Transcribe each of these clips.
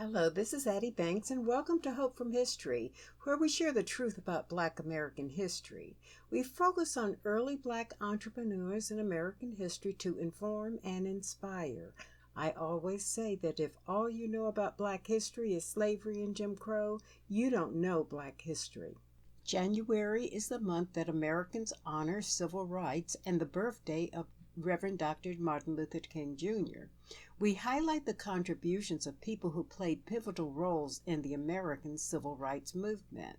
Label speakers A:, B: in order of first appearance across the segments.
A: Hello, this is Addie Banks, and welcome to Hope from History, where we share the truth about Black American history. We focus on early Black entrepreneurs in American history to inform and inspire. I always say that if all you know about Black history is slavery and Jim Crow, you don't know Black history. January is the month that Americans honor civil rights and the birthday of Reverend Dr. Martin Luther King Jr. We highlight the contributions of people who played pivotal roles in the American civil rights movement.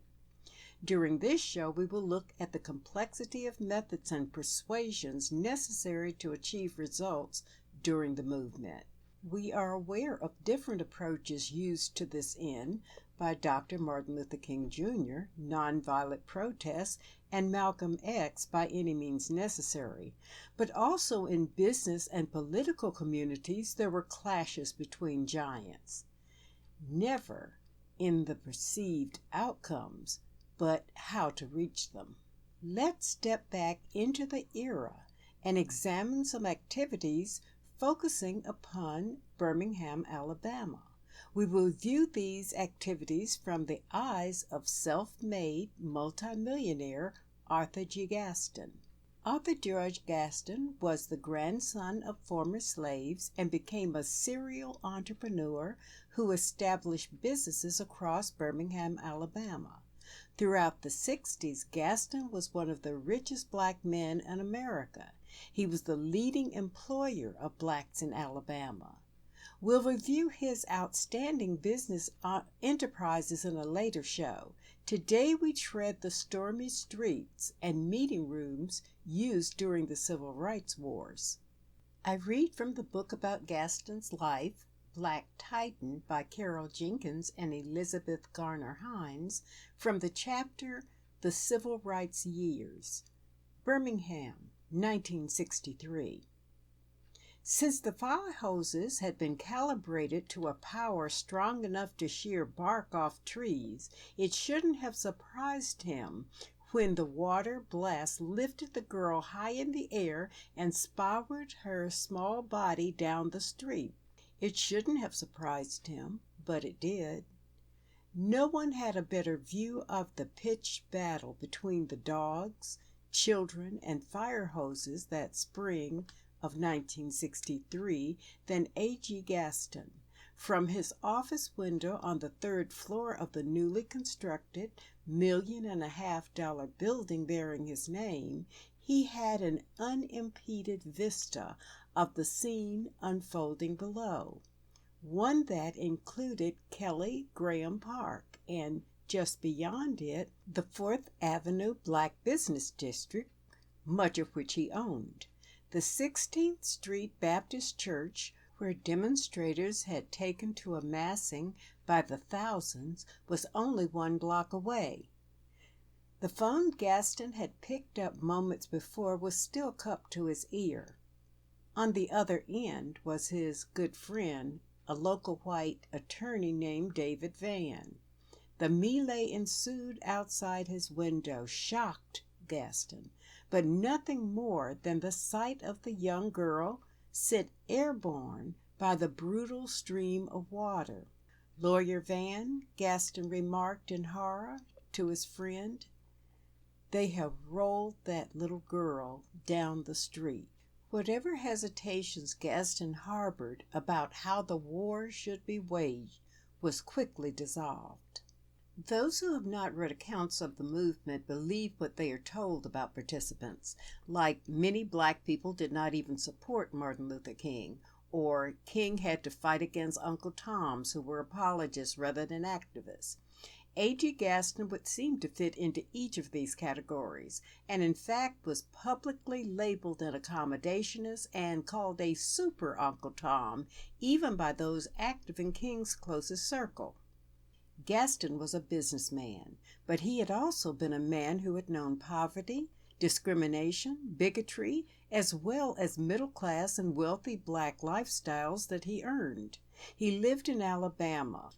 A: During this show, we will look at the complexity of methods and persuasions necessary to achieve results during the movement. We are aware of different approaches used to this end by Dr. Martin Luther King Jr., nonviolent protests, and Malcolm X, by any means necessary. But also in business and political communities, there were clashes between giants. Never in the perceived outcomes, but how to reach them. Let's step back into the era and examine some activities focusing upon Birmingham, Alabama. We will view these activities from the eyes of self-made multimillionaire Arthur G. Gaston. Arthur George Gaston was the grandson of former slaves and became a serial entrepreneur who established businesses across Birmingham, Alabama. Throughout the 60s, Gaston was one of the richest Black men in America. He was the leading employer of Blacks in Alabama. We'll review his outstanding business enterprises in a later show. Today we tread the stormy streets and meeting rooms used during the Civil Rights Wars. I read from the book about Gaston's life, Black Titan by Carol Jenkins and Elizabeth Garner Hines, from the chapter The Civil Rights Years, Birmingham, 1963. Since the fire hoses had been calibrated to a power strong enough to shear bark off trees, it shouldn't have surprised him when the water blast lifted the girl high in the air and spiraled her small body down the street. It shouldn't have surprised him, but it did. No one had a better view of the pitched battle between the dogs, children, and fire hoses that spring of 1963 than A.G. Gaston. From his office window on the third floor of the newly constructed $1.5 million building bearing his name, he had an unimpeded vista of the scene unfolding below, one that included Kelly Graham Park and, just beyond it, the 4th Avenue Black Business District, much of which he owned. The 16th Street Baptist Church, where demonstrators had taken to amassing by the thousands, was only 1 block away. The phone Gaston had picked up moments before was still cupped to his ear. On the other end was his good friend, a local white attorney named David Vann. The melee ensued outside his window, shocked Gaston, but nothing more than the sight of the young girl sent airborne by the brutal stream of water. "Lawyer Vann," Gaston remarked in horror to his friend, "they have rolled that little girl down the street." Whatever hesitations Gaston harbored about how the war should be waged was quickly dissolved. Those who have not read accounts of the movement believe what they are told about participants, like many Black people did not even support Martin Luther King, or King had to fight against Uncle Toms who were apologists rather than activists. A.G. Gaston would seem to fit into each of these categories, and in fact was publicly labeled an accommodationist and called a super Uncle Tom, even by those active in King's closest circle. Gaston was a businessman, but he had also been a man who had known poverty, discrimination, bigotry, as well as middle-class and wealthy Black lifestyles that he earned. He lived in Alabama,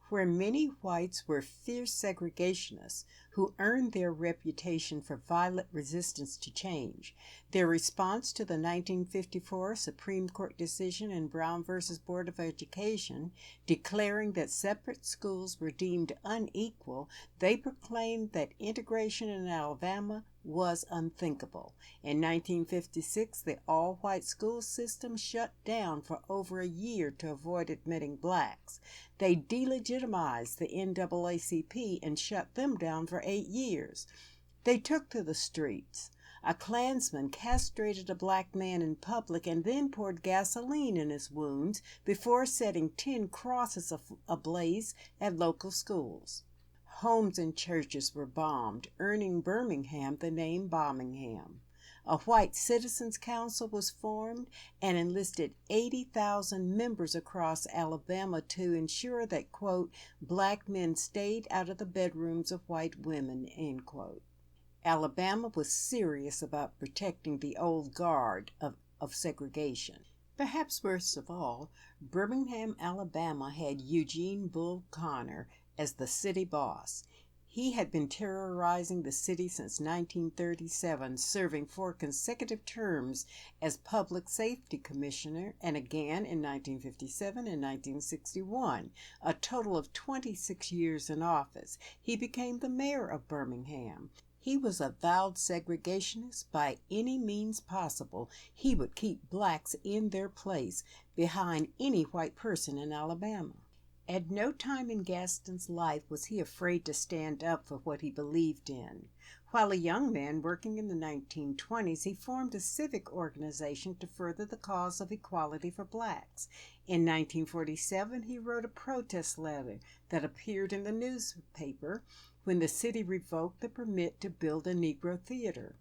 A: where many whites were fierce segregationists, who earned their reputation for violent resistance to change. Their response to the 1954 Supreme Court decision in Brown v. Board of Education, declaring that separate schools were deemed unequal, they proclaimed that integration in Alabama was unthinkable. In 1956, the all-white school system shut down for over a year to avoid admitting blacks. They delegitimized the NAACP and shut them down for 8 years. They took to the streets. A Klansman castrated a black man in public and then poured gasoline in his wounds before setting 10 crosses ablaze at local schools. Homes and churches were bombed, earning Birmingham the name Birmingham. A white citizens' council was formed and enlisted 80,000 members across Alabama to ensure that, quote, black men stayed out of the bedrooms of white women, end quote. Alabama was serious about protecting the old guard of segregation. Perhaps worst of all, Birmingham, Alabama had Eugene Bull Connor as the city boss. He had been terrorizing the city since 1937, serving 4 consecutive terms as Public Safety Commissioner and again in 1957 and 1961, a total of 26 years in office. He became the mayor of Birmingham. He was a vowed segregationist. By any means possible, he would keep blacks in their place behind any white person in Alabama. At no time in Gaston's life was he afraid to stand up for what he believed in. While a young man working in the 1920s, he formed a civic organization to further the cause of equality for blacks. In 1947, he wrote a protest letter that appeared in the newspaper when the city revoked the permit to build a Negro theater.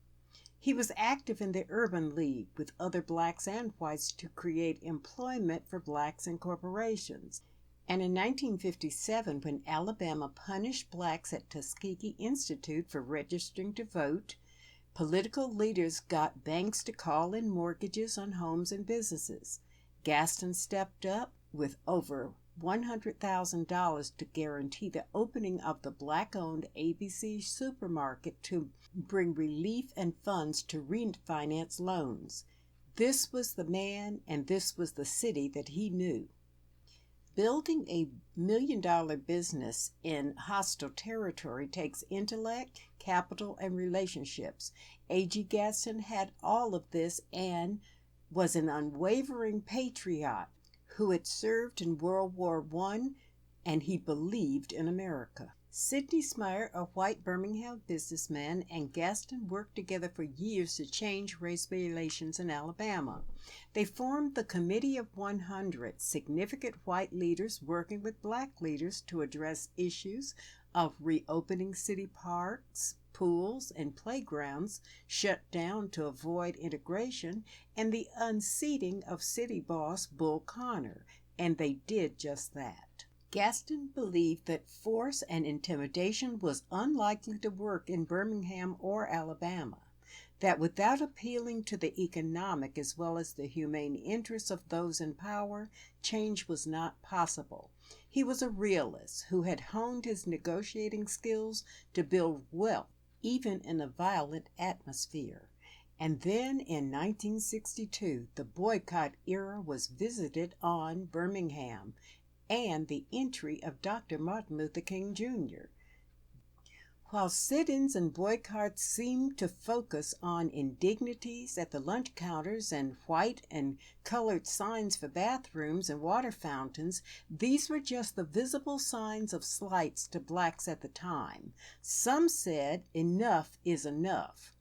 A: He was active in the Urban League with other blacks and whites to create employment for blacks and corporations. And in 1957, when Alabama punished blacks at Tuskegee Institute for registering to vote, political leaders got banks to call in mortgages on homes and businesses. Gaston stepped up with over $100,000 to guarantee the opening of the black-owned ABC supermarket to bring relief and funds to refinance loans. This was the man and this was the city that he knew. Building a million-dollar business in hostile territory takes intellect, capital, and relationships. A.G. Gaston had all of this and was an unwavering patriot who had served in World War I, and he believed in America. Sidney Smyer, a white Birmingham businessman, and Gaston worked together for years to change race relations in Alabama. They formed the Committee of 100, significant white leaders working with black leaders to address issues of reopening city parks, pools, and playgrounds shut down to avoid integration, and the unseating of city boss Bull Connor, and they did just that. Gaston believed that force and intimidation was unlikely to work in Birmingham or Alabama, that without appealing to the economic as well as the humane interests of those in power, change was not possible. He was a realist who had honed his negotiating skills to build wealth, even in a violent atmosphere. And then in 1962, the boycott era was visited on Birmingham, and the entry of Dr. Martin Luther King Jr. While sit-ins and boycotts seemed to focus on indignities at the lunch counters and white and colored signs for bathrooms and water fountains, these were just the visible signs of slights to blacks at the time. Some said enough is enough.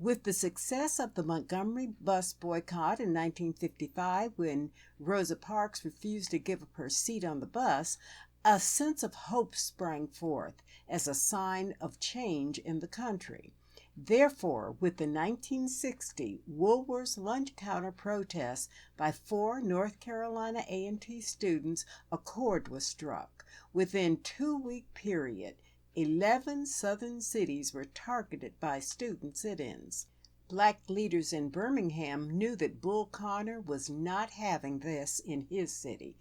A: With the success of the Montgomery bus boycott in 1955, when Rosa Parks refused to give up her seat on the bus, a sense of hope sprang forth as a sign of change in the country. Therefore, with the 1960 Woolworth's lunch counter protest by 4 North Carolina A&T students, a chord was struck. Within a 2-week period, 11 southern cities were targeted by student sit-ins. Black leaders in Birmingham knew that Bull Connor was not having this in his city.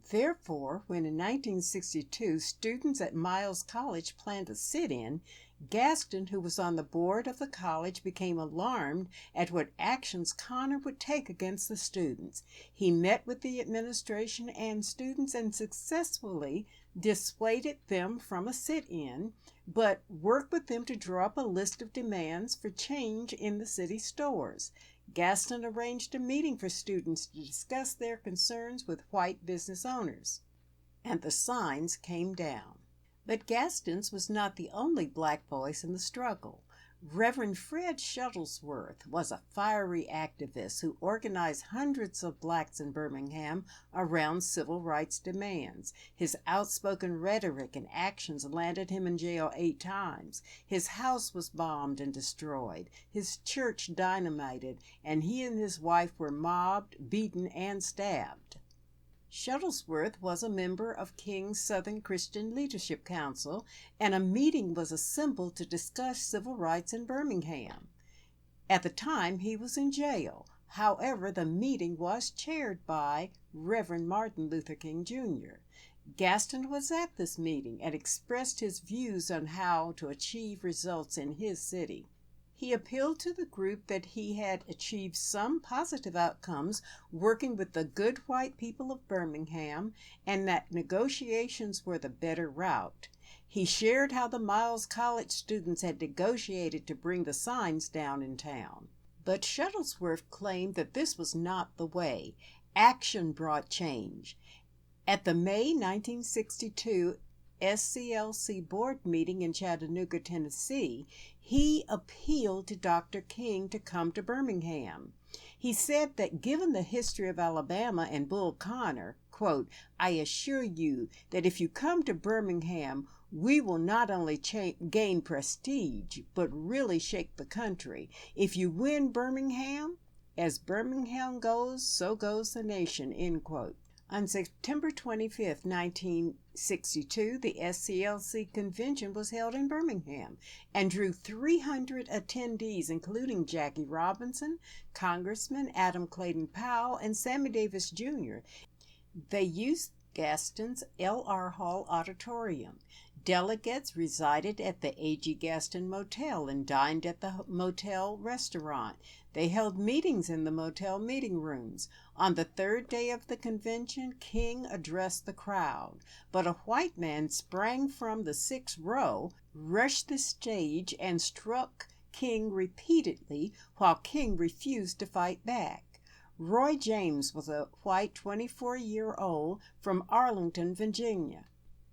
A: Therefore, when in 1962 students at Miles College planned a sit-in, Gaston, who was on the board of the college, became alarmed at what actions Connor would take against the students. He met with the administration and students and successfully dissuaded them from a sit-in, but worked with them to draw up a list of demands for change in the city stores. Gaston arranged a meeting for students to discuss their concerns with white business owners, and the signs came down. But Gaston's was not the only black voice in the struggle. Reverend Fred Shuttlesworth was a fiery activist who organized hundreds of blacks in Birmingham around civil rights demands. His outspoken rhetoric and actions landed him in jail 8 times. His house was bombed and destroyed, his church dynamited, and he and his wife were mobbed, beaten, and stabbed. Shuttlesworth was a member of King's Southern Christian Leadership Council, and a meeting was assembled to discuss civil rights in Birmingham. At the time, he was in jail. However, the meeting was chaired by Reverend Martin Luther King, Jr. Gaston was at this meeting and expressed his views on how to achieve results in his city. He appealed to the group that he had achieved some positive outcomes working with the good white people of Birmingham and that negotiations were the better route. He shared how the Miles College students had negotiated to bring the signs down in town. But Shuttlesworth claimed that this was not the way. Action brought change. At the May 1962 SCLC board meeting in Chattanooga, Tennessee, he appealed to Dr. King to come to Birmingham. He said that given the history of Alabama and Bull Connor, quote, "I assure you that if you come to Birmingham, we will not only gain prestige, but really shake the country. If you win Birmingham, as Birmingham goes, so goes the nation," end quote. On September 25, 1962, the SCLC convention was held in Birmingham and drew 300 attendees, including Jackie Robinson, Congressman Adam Clayton Powell, and Sammy Davis Jr. They used Gaston's L.R. Hall Auditorium. Delegates resided at the A.G. Gaston Motel and dined at the motel restaurant. They held meetings in the motel meeting rooms. On the 3rd day of the convention, King addressed the crowd, but a white man sprang from the 6th row, rushed the stage, and struck King repeatedly while King refused to fight back. Roy James was a white 24-year-old from Arlington, Virginia.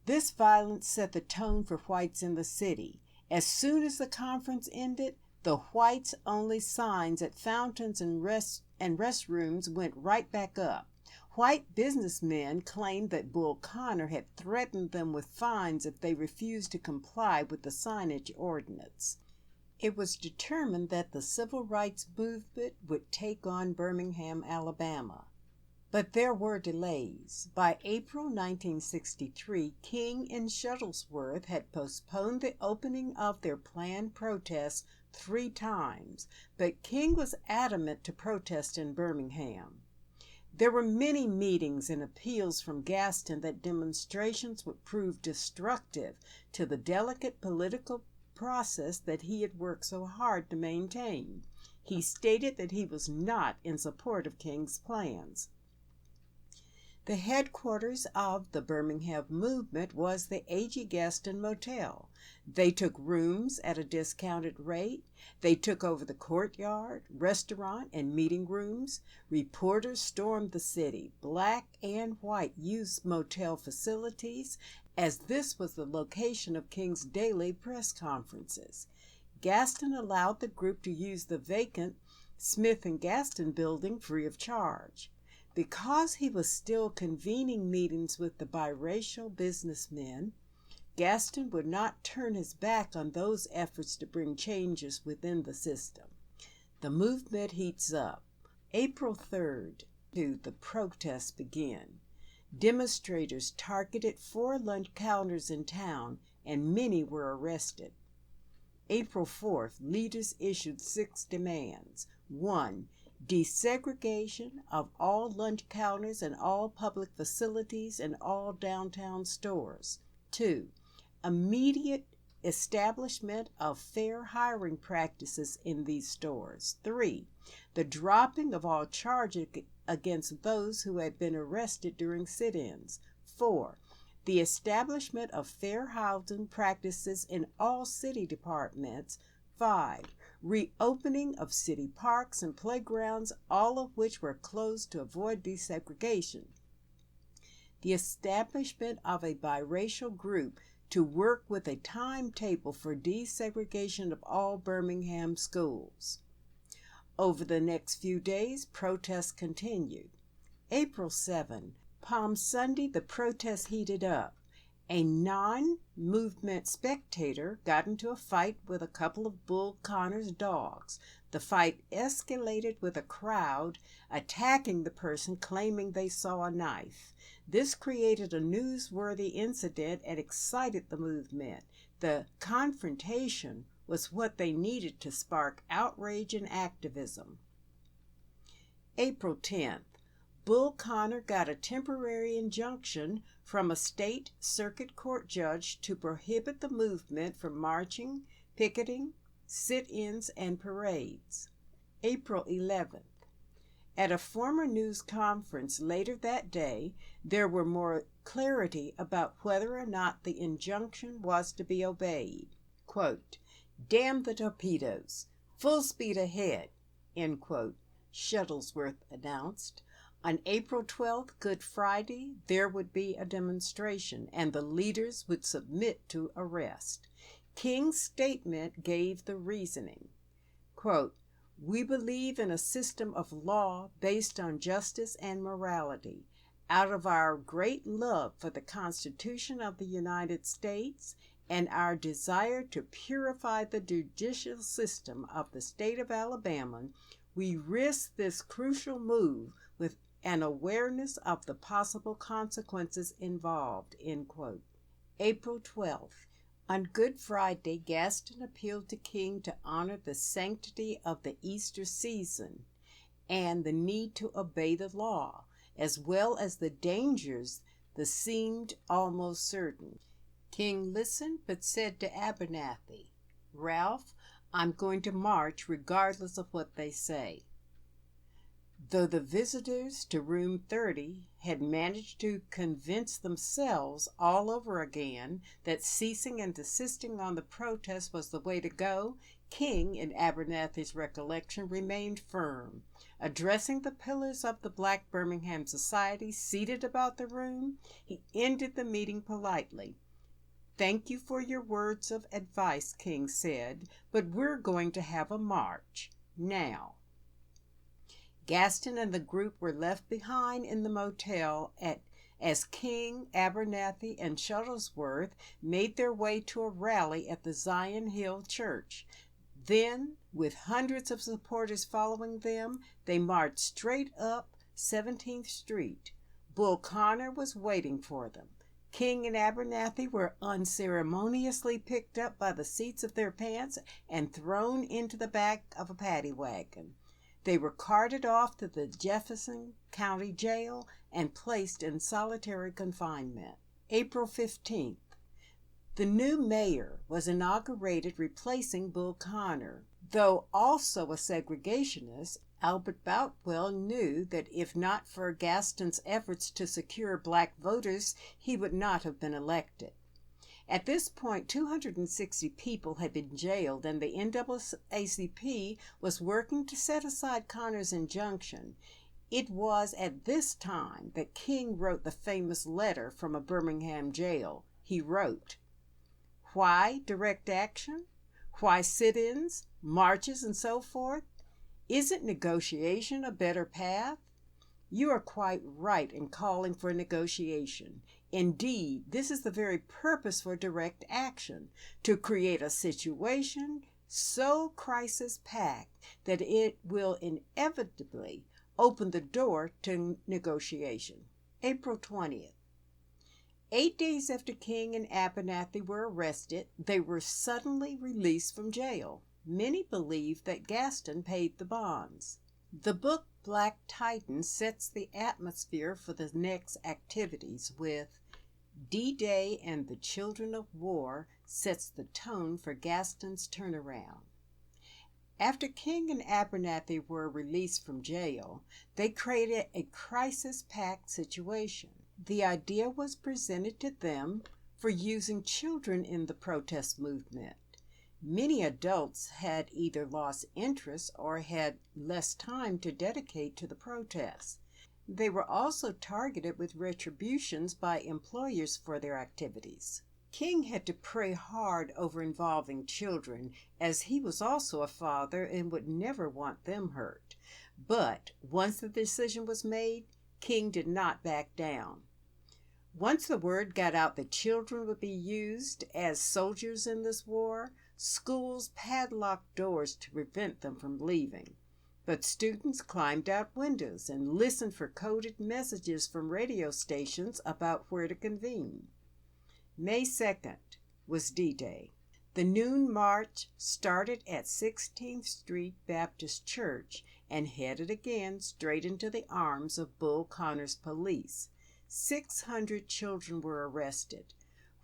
A: This violence set the tone for whites in the city. As soon as the conference ended, the whites-only signs at fountains and restrooms went right back up. White businessmen claimed that Bull Connor had threatened them with fines if they refused to comply with the signage ordinance. It was determined that the civil rights movement would take on Birmingham, Alabama. But there were delays. By April 1963, King and Shuttlesworth had postponed the opening of their planned protests 3 times, but King was adamant to protest in Birmingham. There were many meetings and appeals from Gaston that demonstrations would prove destructive to the delicate political process that he had worked so hard to maintain. He stated that he was not in support of King's plans. The headquarters of the Birmingham movement was the A.G. Gaston Motel. They took rooms at a discounted rate. They took over the courtyard, restaurant, and meeting rooms. Reporters stormed the city. Black and white used motel facilities, as this was the location of King's daily press conferences. Gaston allowed the group to use the vacant Smith and Gaston building free of charge. Because he was still convening meetings with the biracial businessmen, Gaston would not turn his back on those efforts to bring changes within the system. The movement heats up. April 3rd, the protests begin. Demonstrators targeted 4 lunch counters in town, and many were arrested. April 4th, leaders issued 6 demands. 1. Desegregation of all lunch counters and all public facilities and all downtown stores. 2. Immediate establishment of fair hiring practices in these stores. 3. The dropping of all charges against those who had been arrested during sit-ins. 4. The establishment of fair housing practices in all city departments. 5. Reopening of city parks and playgrounds, all of which were closed to avoid desegregation. The establishment of a biracial group to work with a timetable for desegregation of all Birmingham schools. Over the next few days, protests continued. April 7, Palm Sunday, the protests heated up. A non-movement spectator got into a fight with a couple of Bull Connor's dogs. The fight escalated with a crowd attacking the person claiming they saw a knife. This created a newsworthy incident and excited the movement. The confrontation was what they needed to spark outrage and activism. April 10th. Bull Connor got a temporary injunction from a state circuit court judge to prohibit the movement from marching, picketing, sit-ins, and parades. April 11th. At a former news conference later that day, there were more clarity about whether or not the injunction was to be obeyed. Quote, "Damn the torpedoes, full speed ahead," end quote, Shuttlesworth announced. On April 12th, Good Friday, there would be a demonstration, and the leaders would submit to arrest. King's statement gave the reasoning. Quote, "We believe in a system of law based on justice and morality. Out of our great love for the Constitution of the United States and our desire to purify the judicial system of the state of Alabama, we risk this crucial move with an awareness of the possible consequences involved," end quote. April 12th. On Good Friday, Gaston appealed to King to honor the sanctity of the Easter season and the need to obey the law, as well as the dangers that seemed almost certain. King listened, but said to Abernathy, "Ralph, I'm going to march regardless of what they say." Though the visitors to room 30 had managed to convince themselves all over again that ceasing and desisting on the protest was the way to go, King, in Abernathy's recollection, remained firm. Addressing the pillars of the Black Birmingham Society seated about the room, he ended the meeting politely. "Thank you for your words of advice," King said, "but we're going to have a march now." Gaston and the group were left behind in the motel as King, Abernathy, and Shuttlesworth made their way to a rally at the Zion Hill Church. Then, with hundreds of supporters following them, they marched straight up 17th Street. Bull Connor was waiting for them. King and Abernathy were unceremoniously picked up by the seats of their pants and thrown into the back of a paddy wagon. They were carted off to the Jefferson County Jail and placed in solitary confinement. April 15th. The new mayor was inaugurated, replacing Bull Connor. Though also a segregationist, Albert Boutwell knew that if not for Gaston's efforts to secure black voters, he would not have been elected. At this point, 260 people had been jailed, and the NAACP was working to set aside Connor's injunction. It was at this time that King wrote the famous letter from a Birmingham jail. He wrote, "Why direct action? Why sit-ins, marches, and so forth? Isn't negotiation a better path? You are quite right in calling for negotiation. Indeed, this is the very purpose for direct action, to create a situation so crisis-packed that it will inevitably open the door to negotiation." April 20th. 8 days after King and Abernathy were arrested, they were suddenly released from jail. Many believe that Gaston paid the bonds. The book Black Titan sets the atmosphere for the next activities with D-Day and the Children of War sets the tone for Gaston's turnaround. After King and Abernathy were released from jail, they created a crisis-packed situation. The idea was presented to them for using children in the protest movement. Many adults had either lost interest or had less time to dedicate to the protests. They were also targeted with retributions by employers for their activities. King had to pray hard over involving children, as he was also a father and would never want them hurt. But once the decision was made, King did not back down. Once the word got out that children would be used as soldiers in this war, schools padlocked doors to prevent them from leaving. But students climbed out windows and listened for coded messages from radio stations about where to convene. May 2nd was D-Day. The noon march started at 16th Street Baptist Church and headed again straight into the arms of Bull Connor's police. 600 children were arrested.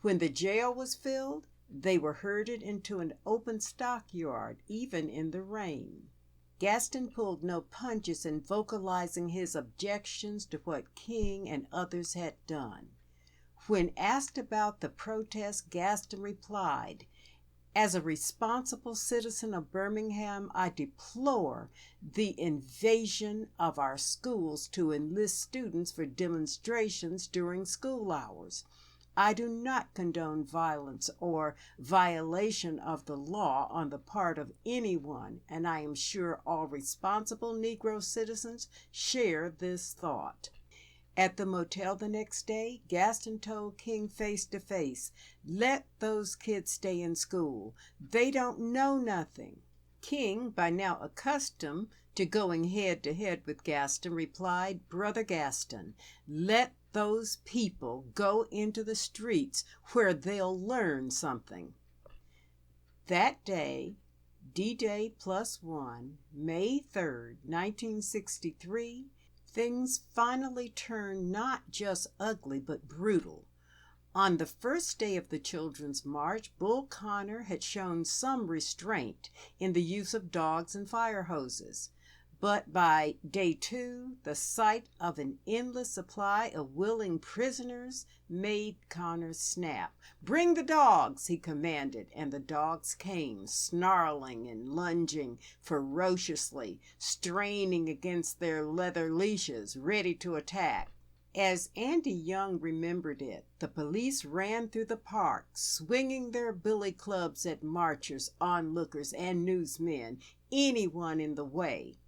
A: When the jail was filled, they were herded into an open stockyard, even in the rain. Gaston pulled no punches in vocalizing his objections to what King and others had done. When asked about the protest, Gaston replied, "As a responsible citizen of Birmingham, I deplore the invasion of our schools to enlist students for demonstrations during school hours. I do not condone violence or violation of the law on the part of anyone, and I am sure all responsible Negro citizens share this thought." At the motel the next day, Gaston told King face to face, "Let those kids stay in school. They don't know nothing." King, by now accustomed to going head to head with Gaston, replied, "Brother Gaston, let those people go into the streets where they'll learn something." That day, D-Day +1, May 3rd, 1963, things finally turned not just ugly but brutal. On the first day of the Children's March, Bull Connor had shown some restraint in the use of dogs and fire hoses. But by day 2, the sight of an endless supply of willing prisoners made Connor snap. "Bring the dogs," he commanded, and the dogs came, snarling and lunging ferociously, straining against their leather leashes, ready to attack. As Andy Young remembered it, the police ran through the park, swinging their billy clubs at marchers, onlookers, and newsmen, anyone in the way.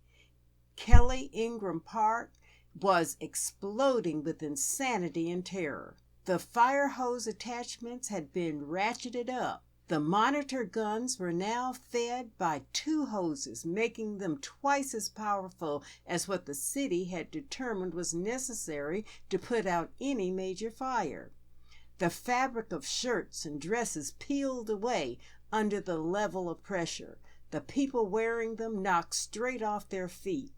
A: Kelly Ingram Park was exploding with insanity and terror. The fire hose attachments had been ratcheted up. The monitor guns were now fed by 2 hoses, making them twice as powerful as what the city had determined was necessary to put out any major fire. The fabric of shirts and dresses peeled away under the level of pressure. The people wearing them knocked straight off their feet.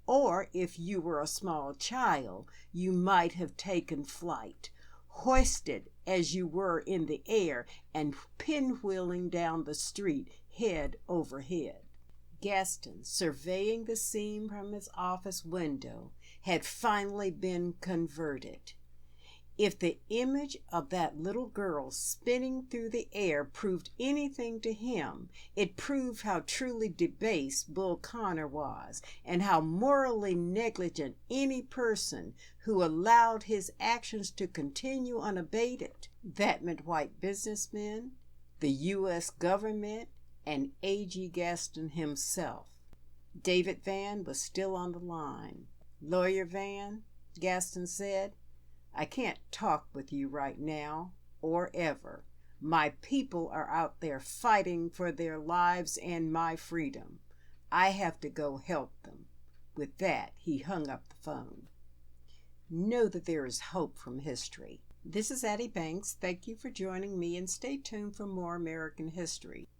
A: Or, if you were a small child, you might have taken flight, hoisted as you were in the air and pinwheeling down the street head over head. Gaston, surveying the scene from his office window, had finally been converted. If the image of that little girl spinning through the air proved anything to him, it proved how truly debased Bull Connor was, and how morally negligent any person who allowed his actions to continue unabated. That meant white businessmen, the U.S. government, and A.G. Gaston himself. David Van was still on the line. "Lawyer Van," Gaston said, "I can't talk with you right now, or ever. My people are out there fighting for their lives and my freedom. I have to go help them." With that, he hung up the phone. Know that there is hope from history. This is Addie Banks. Thank you for joining me, and stay tuned for more American history.